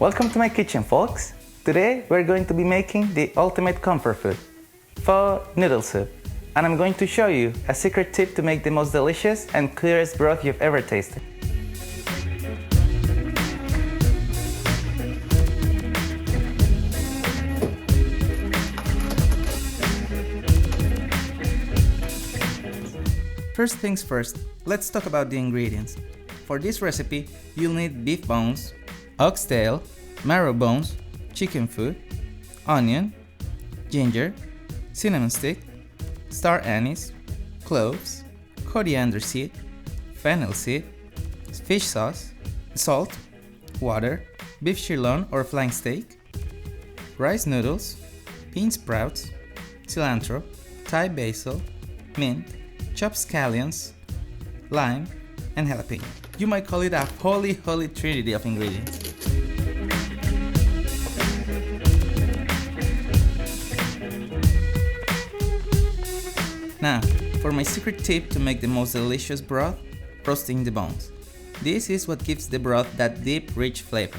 Welcome to my kitchen, folks. Today we're going to be making the ultimate comfort food, pho noodle soup. And I'm going to show you a secret tip to make the most delicious and clearest broth you've ever tasted. First things first, let's talk about the ingredients. For this recipe, you'll need beef bones, oxtail, marrow bones, chicken foot, onion, ginger, cinnamon stick, star anise, cloves, coriander seed, fennel seed, fish sauce, salt, water, beef sirloin or flank steak, rice noodles, bean sprouts, cilantro, Thai basil, mint, chopped scallions, lime, and jalapeno. You might call it a holy trinity of ingredients. Now, for my secret tip to make the most delicious broth, roasting the bones. This is what gives the broth that deep, rich flavor.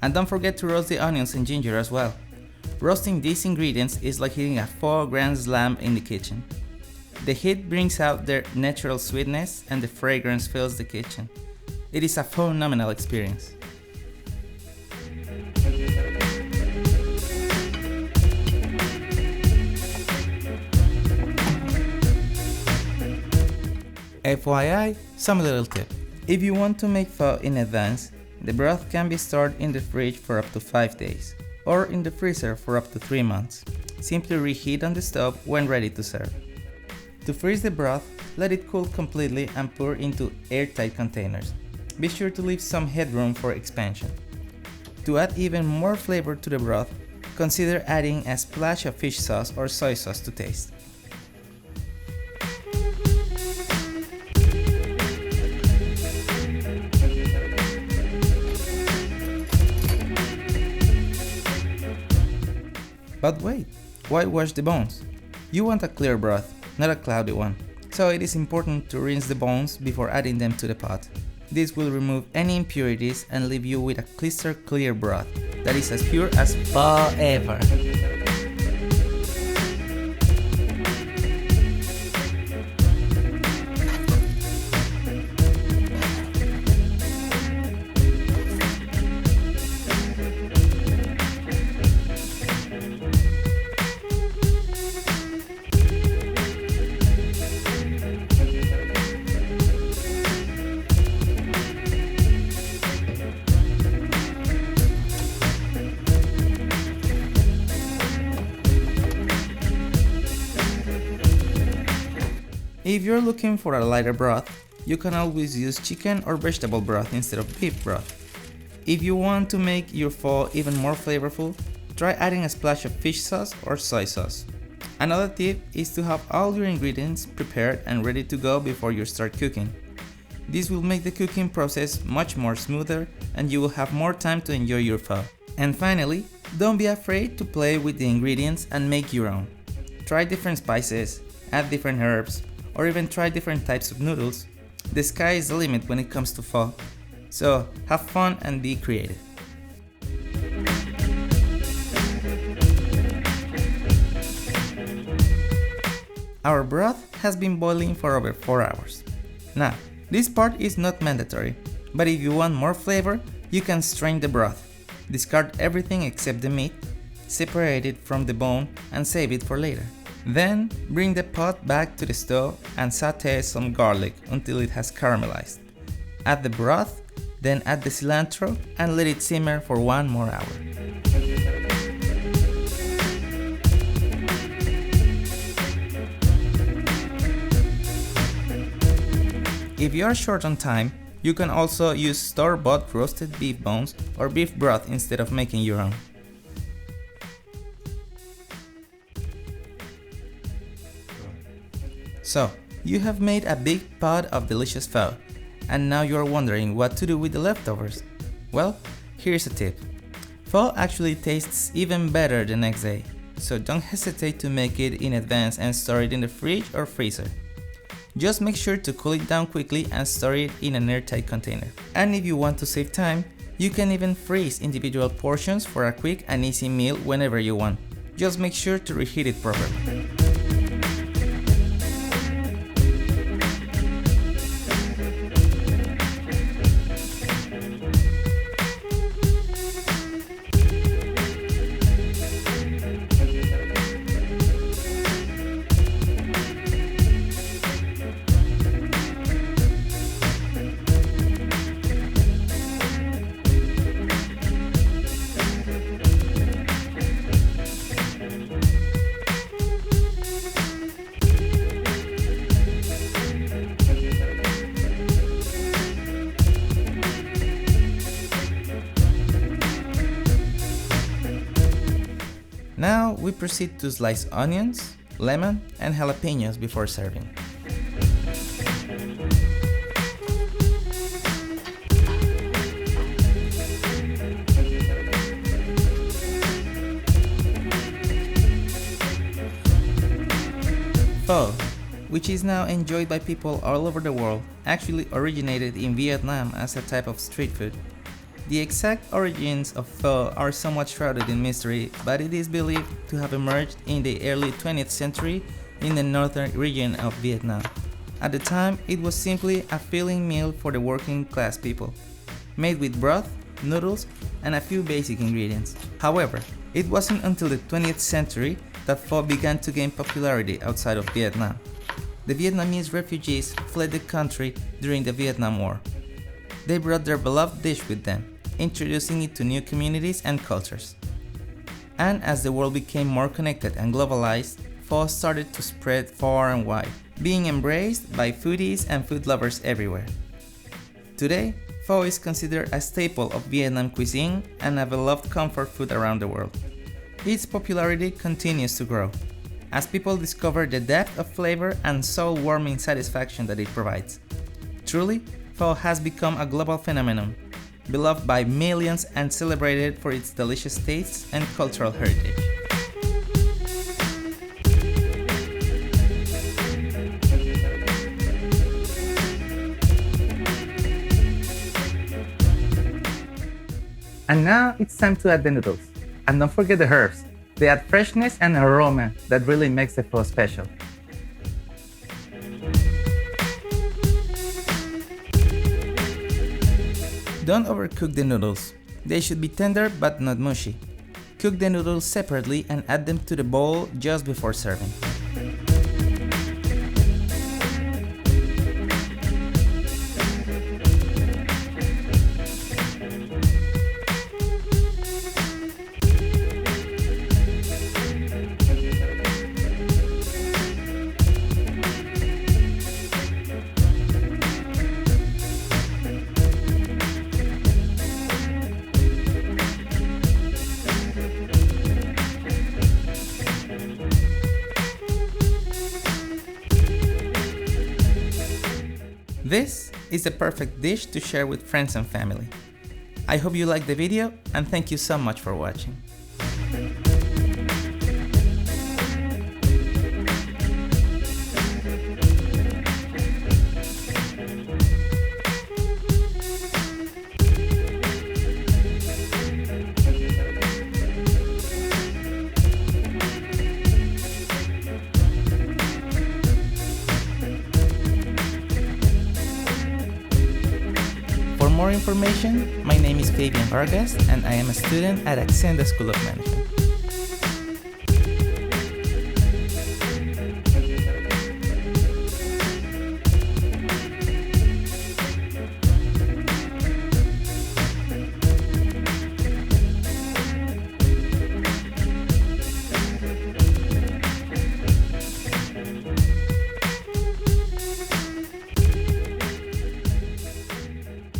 And don't forget to roast the onions and ginger as well. Roasting these ingredients is like hitting a pho grand slam in the kitchen. The heat brings out their natural sweetness and the fragrance fills the kitchen. It is a Pho-nomenal experience. FYI, some little tip. If you want to make pho in advance, the broth can be stored in the fridge for up to 5 days, or in the freezer for up to 3 months. Simply reheat on the stove when ready to serve. To freeze the broth, let it cool completely and pour into airtight containers. Be sure to leave some headroom for expansion. To add even more flavor to the broth, consider adding a splash of fish sauce or soy sauce to taste. But wait, why wash the bones? You want a clear broth, not a cloudy one. So it is important to rinse the bones before adding them to the pot. This will remove any impurities and leave you with a crystal clear broth that is as pure as forever. If you're looking for a lighter broth, you can always use chicken or vegetable broth instead of beef broth. If you want to make your pho even more flavorful, try adding a splash of fish sauce or soy sauce. Another tip is to have all your ingredients prepared and ready to go before you start cooking. This will make the cooking process much more smoother and you will have more time to enjoy your pho. And finally, don't be afraid to play with the ingredients and make your own. Try different spices, add different herbs, or even try different types of noodles. The sky is the limit when it comes to pho. So have fun and be creative. Our broth has been boiling for over 4 hours. Now, this part is not mandatory, but if you want more flavor, you can strain the broth. Discard everything except the meat, separate it from the bone and save it for later. Then, bring the pot back to the stove and sauté some garlic until it has caramelized. Add the broth, then add the cilantro and let it simmer for 1 more hour. If you are short on time, you can also use store-bought roasted beef bones or beef broth instead of making your own. So, you have made a big pot of delicious pho, and now you are wondering what to do with the leftovers. Well, here's a tip. Pho actually tastes even better the next day, so don't hesitate to make it in advance and store it in the fridge or freezer. Just make sure to cool it down quickly and store it in an airtight container. And if you want to save time, You can even freeze individual portions for a quick and easy meal whenever you want. Just make sure to reheat it properly. Now we proceed to slice onions, lemon, and jalapenos before serving. Pho, which is now enjoyed by people all over the world, actually originated in Vietnam as a type of street food. The exact origins of pho are somewhat shrouded in mystery, but it is believed to have emerged in the early 20th century in the northern region of Vietnam. At the time, it was simply a filling meal for the working class people, made with broth, noodles, and a few basic ingredients. However, it wasn't until the 20th century that pho began to gain popularity outside of Vietnam. The Vietnamese refugees fled the country during the Vietnam War. They brought their beloved dish with them, introducing it to new communities and cultures. And as the world became more connected and globalized, pho started to spread far and wide, being embraced by foodies and food lovers everywhere. Today, pho is considered a staple of Vietnam cuisine and a beloved comfort food around the world. Its popularity continues to grow, as people discover the depth of flavor and soul-warming satisfaction that it provides. Truly, pho has become a global phenomenon, beloved by millions and celebrated for its delicious tastes and cultural heritage. And now it's time to add the noodles. And don't forget the herbs. They add freshness and aroma that really makes the pho special. Don't overcook the noodles. They should be tender but not mushy. Cook the noodles separately and add them to the bowl just before serving. This is a perfect dish to share with friends and family. I hope you liked the video and thank you so much for watching. For more information, my name is Fabian Vargas and I am a student at Accenda School of Management.